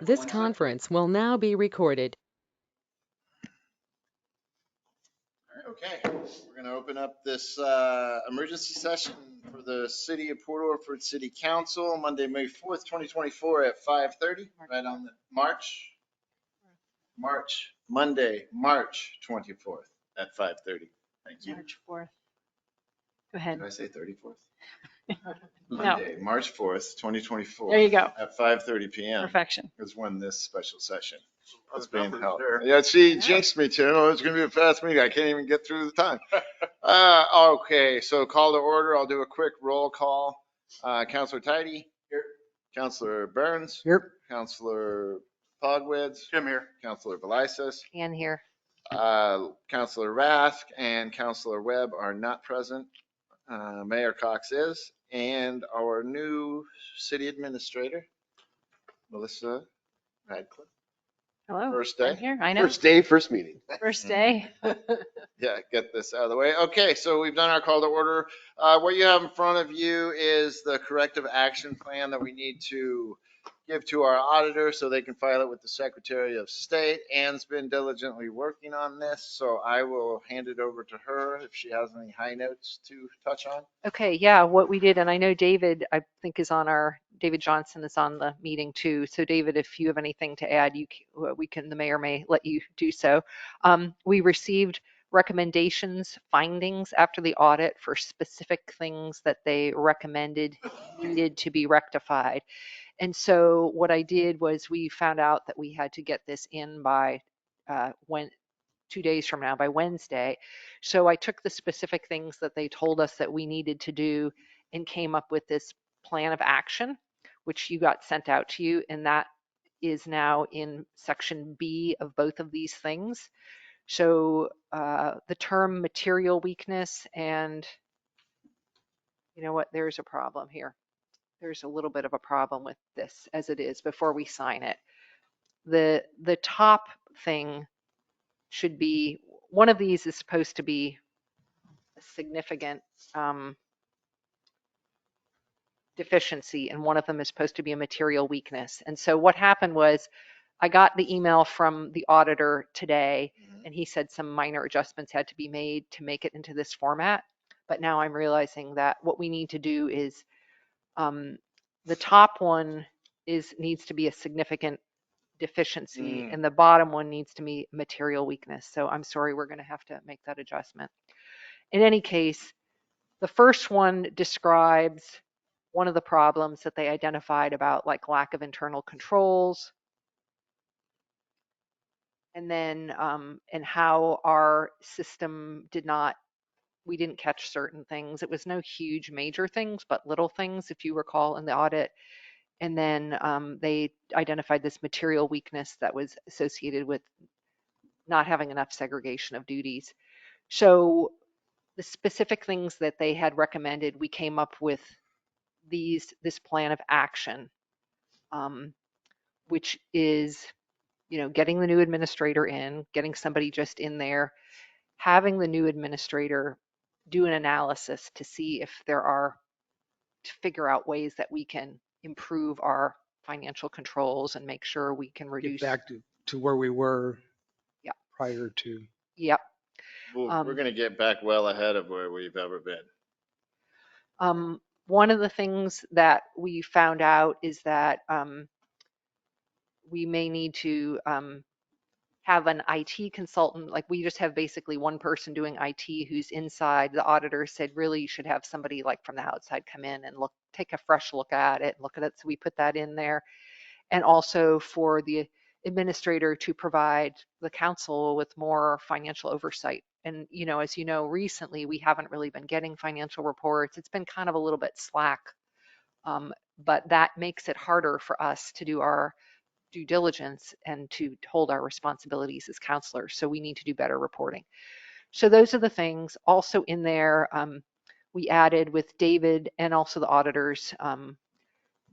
This conference will now be recorded. Okay, we're going to open up this emergency session for the City of Port Orford City Council, Monday, May 4th, 2024 at 5:30, right on the Monday, March 24th at 5:30. Thank you. March 4th. Go ahead. Did I say 34th? No. Monday, March 4th, 2024. There you go. At 5:30 p.m. Perfection. is when this special session is being held. Yeah, she jinxed me too. Oh, it's going to be a fast meeting. I can't even get through the time. Okay, so call to order. I'll do a quick roll call. Councilor Tidy. Here. Councilor Burns. Here. Councilor Pogwitz. Jim here. Councilor Velisis. And here. Councilor Rask and Councilor Webb are not present. Mayor Cox is, and our new city administrator, Melissa Radcliffe. Hello. First day. I'm here. I know. First day, first meeting. First day. Yeah, get this out of the way. Okay, so we've done our call to order. What you have in front of you is the corrective action plan that we need to give to our auditor so they can file it with the Secretary of State. Anne's been diligently working on this, so I will hand it over to her if she has any high notes to touch on. Okay. Yeah. What we did, and I know David, I think David Johnson is on the meeting too. So David, if you have anything to add, the mayor may let you do so. We received recommendations, findings after the audit for specific things that they recommended needed to be rectified. And so what I did was we found out that we had to get this in by 2 days from now, by Wednesday. So I took the specific things that they told us that we needed to do and came up with this plan of action, which you got sent out to you. And that is now in section B of both of these things. So the term material weakness, and you know what, there's a problem here. There's a little bit of a problem with this as it is before we sign it. The top thing should be, one of these is supposed to be a significant deficiency, and one of them is supposed to be a material weakness. And so what happened was I got the email from the auditor today, and he said some minor adjustments had to be made to make it into this format. But now I'm realizing that what we need to do is the top one needs to be a significant deficiency, and the bottom one needs to be material weakness. So I'm sorry, we're going to have to make that adjustment. In any case, the first one describes one of the problems that they identified about like lack of internal controls, and then and how our system we didn't catch certain things. It was no huge major things, but little things, if you recall, in the audit. And then they identified this material weakness that was associated with not having enough segregation of duties. So the specific things that they had recommended, we came up with this plan of action, which is, getting the new administrator in, getting somebody just in there, having the new administrator do an analysis to see if to figure out ways that we can improve our financial controls and make sure we can reduce. Get back to where we were. Yep. Prior to. Yep. Well, we're going to get back well ahead of where we've ever been. One of the things that we found out is that we may need to have an IT consultant. Like, we just have basically one person doing IT who's inside. The auditor said really you should have somebody like from the outside come in and take a fresh look at it, So we put that in there. And also for the administrator to provide the council with more financial oversight. And, as you know, recently we haven't really been getting financial reports. It's been kind of a little bit slack, but that makes it harder for us to do our due diligence and to hold our responsibilities as counselors. So we need to do better reporting. So those are the things. Also in there, we added with David and also the auditors,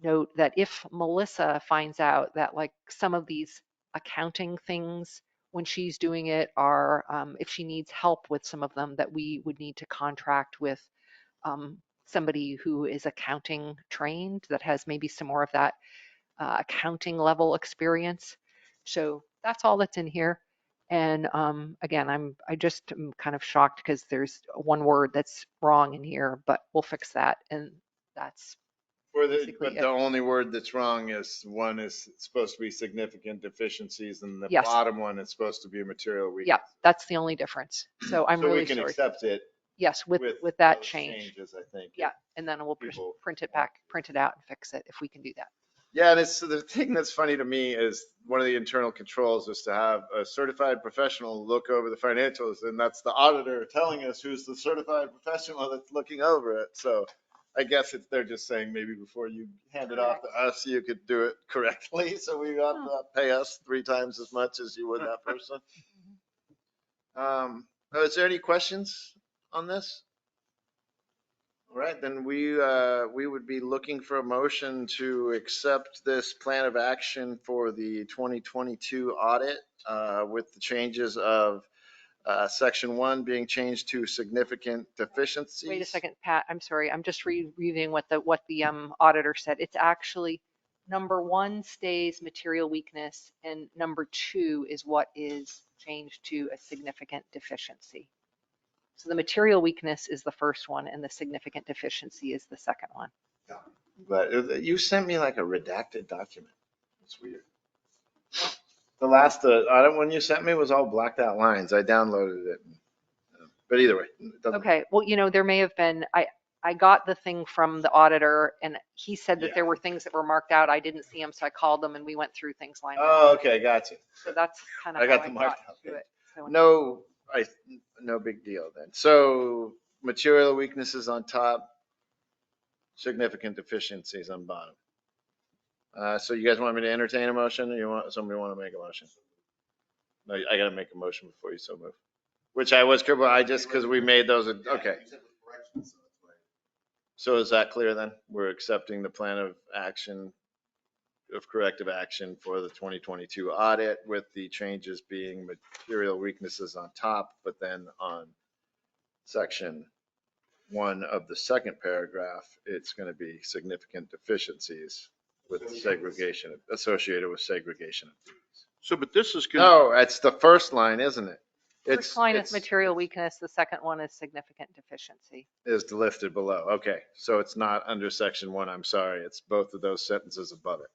note that if Melissa finds out that like some of these accounting things when she's doing it are, if she needs help with some of them, that we would need to contract with somebody who is accounting trained that has maybe some more of that accounting level experience. So that's all that's in here. And again, I just am kind of shocked because there's one word that's wrong in here, but we'll fix that. And that's But basically the it. only word that's wrong is one is supposed to be significant deficiencies and the Yes. bottom one is supposed to be a material weakness. Yeah, that's the only difference. So I'm So we really can sorry. accept it Yes, with that those change. changes, I think. Yeah, and then we'll people print it back, print it out and fix it if we can do that. Yeah, and it's the thing that's funny to me is one of the internal controls is to have a certified professional look over the financials, and that's the auditor telling us who's the certified professional that's looking over it. So I guess they're just saying maybe before you hand it off to us, you could do it correctly. So we have to pay us 3 times as much as you would that person. Is there any questions on this? All right, then we would be looking for a motion to accept this plan of action for the 2022 audit with the changes of section 1 being changed to significant deficiencies. Wait a second, Pat, I'm sorry. I'm just reviewing what the auditor said. It's actually number 1 stays material weakness and number 2 is what is changed to a significant deficiency. So the material weakness is the first one and the significant deficiency is the second one. But you sent me like a redacted document. It's weird. The last audit one you sent me was all blacked out lines. I downloaded it. But either way. It doesn't Okay, well, there may have been, I got the thing from the auditor and he said that Yeah. there were things that were marked out. I didn't see them, so I called them and we went through things line by line. Oh, okay, gotcha. So that's kind of I how got I the got marked out to page. it. So No big deal then. So material weaknesses on top, significant deficiencies on bottom. So you guys want me to entertain a motion or somebody want to make a motion? No, I gotta make a motion before you so move. Which I was, because we made those, okay. So is that clear then? We're accepting the plan of action, of corrective action for the 2022 audit with the changes being material weaknesses on top, but then on section 1 of the second paragraph, it's going to be significant deficiencies with segregation, associated with segregation of duties. So, but this is good. No, it's the first line, isn't it? first line is material weakness, the second one is significant deficiency. Is listed below. Okay, so it's not under section 1. I'm sorry. It's both of those sentences above it.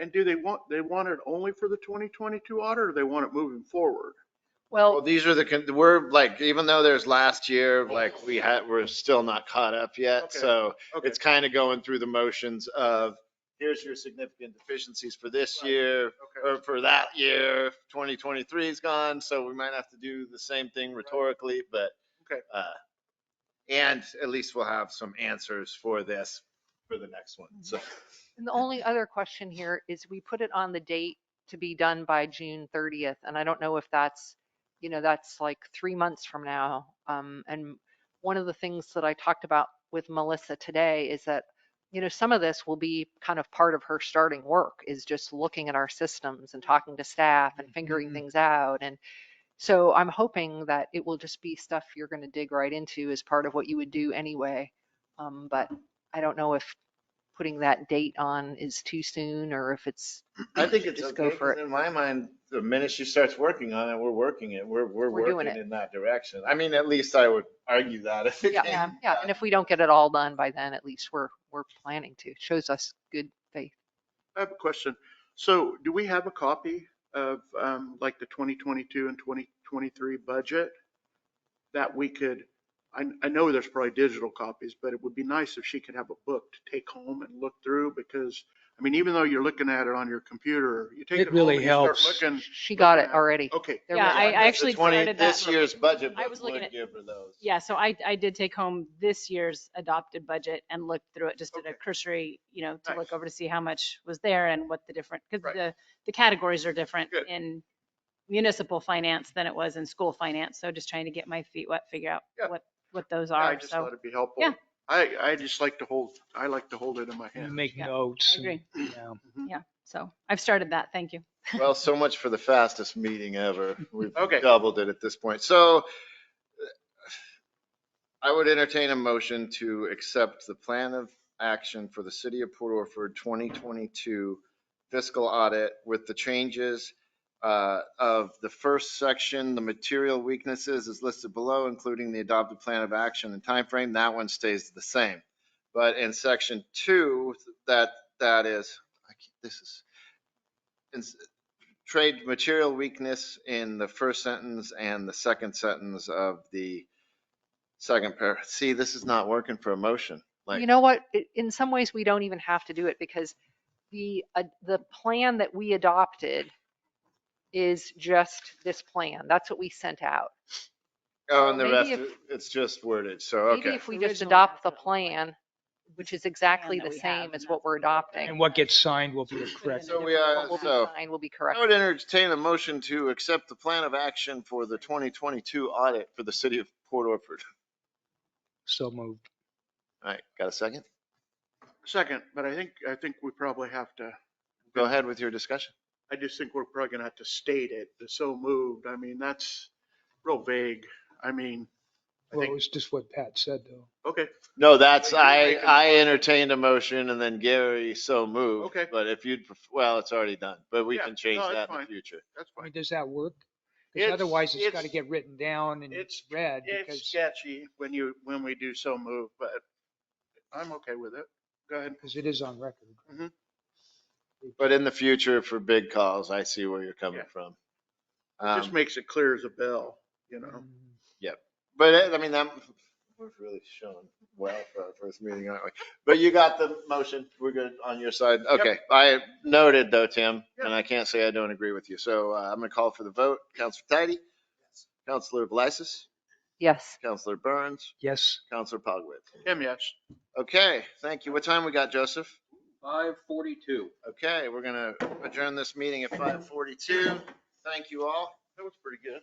And do they want it only for the 2022 audit or they want it moving forward? Well, Well, these are we're like, even though there's last year, like we're still not caught up yet. Okay. So Okay. it's kind of going through the motions of here's your significant deficiencies for this Right. year Okay. or for that year. 2023 is gone. So we might have to do the same thing rhetorically, but, Okay. And at least we'll have some answers for this for the next one. So and the only other question here is we put it on the date to be done by June 30th. And I don't know if that's, that's like 3 months from now. And one of the things that I talked about with Melissa today is that, some of this will be kind of part of her starting work is just looking at our systems and talking to staff and figuring things out. And so I'm hoping that it will just be stuff you're going to dig right into as part of what you would do anyway. But I don't know if putting that date on is too soon or if it's, I think it's just okay. go for 'Cause it. in my mind, the minute she starts working on it, we're working it. We're doing working it. in that direction. I mean, at least I would argue that. If it Yeah, came- yeah. And if we don't get it all done by then, at least we're planning to. It shows us good faith. I have a question. So do we have a copy of like the 2022 and 2023 budget that we could, I know there's probably digital copies, but it would be nice if she could have a book to take home and look through because, I mean, even though you're looking at it on your computer, you take It it home really and you start helps. looking. She got looking it at already. Okay. They're Yeah, ready. I actually The 20 started that. This year's budget I book was looking would at- give her those. Yeah, so I did take home this year's adopted budget and looked through it, just did a Okay. cursory, to Nice. look over to see how much was there and what the different, because Right. the categories are different Good. in municipal finance than it was in school finance. So just trying to get my feet wet, figure out Yeah. what those Yeah, I are. just So thought it'd be helpful. Yeah. I just like to hold it in my You hand. make Yeah, notes. I agree. Yeah. Yeah, so I've started that. Thank you. Well, so much for the fastest meeting ever. We've Okay. doubled it at this point. So I would entertain a motion to accept the plan of action for the city of Port Orford 2022 fiscal audit with the changes of the first section, the material weaknesses is listed below, including the adopted plan of action and timeframe. That one stays the same. But in section 2, that is, this is trade material weakness in the first sentence and the second sentence of the second paragraph. See, this is not working for a motion. Like, You know what? In some ways, we don't even have to do it because the plan that we adopted is just this plan. That's what we sent out. oh, and the maybe rest, if- it's just worded. So, Maybe okay. if we just Originally, adopt the that's what it was. plan, which is This exactly plan the that we have, same and as that's what we're what we're adopting. And what gets signed will be Put it in correct. So a we different are, What will be so signed will be I correct. would entertain a motion to accept the plan of action for the 2022 audit for the city of Port Orford. So moved. All right, got a second? Second, but I think we probably have to, Go ahead with your discussion. I just think we're probably gonna have to state it, the so moved. I mean, that's real vague. I mean, I Well, it think, was just what Pat said, though. okay, No, that's, You're making the I motion. entertained a motion and then Gary so moved. Okay. But if you'd, well, it's already done, but we Yeah, can change no, that's that in the fine. future. that's I mean, fine. does that work? It's- Because otherwise it's got to it's- get written down and It's, read it's because sketchy when we do so moved, but I'm okay with it. Go ahead. it is on record. Mhm. But in the future, for big calls, I see where you're coming Yeah. from. It just makes it clear as a bell, you know? Mm, But I mean, that, we're really showing well for our first meeting, aren't we? But you got the motion. We're good on your side. Okay. I noted though, Tim, and I can't say I don't agree with you. So I'm going to call for the vote. Counselor Tidy? Counselor Belisis? Yes. Counselor Burns? Yes. Counselor Pogwitz? Him, yes. Okay, thank you. What time we got, Joseph? 5:42. Okay, we're going to adjourn this meeting at 5:42. Thank you all. That was pretty good.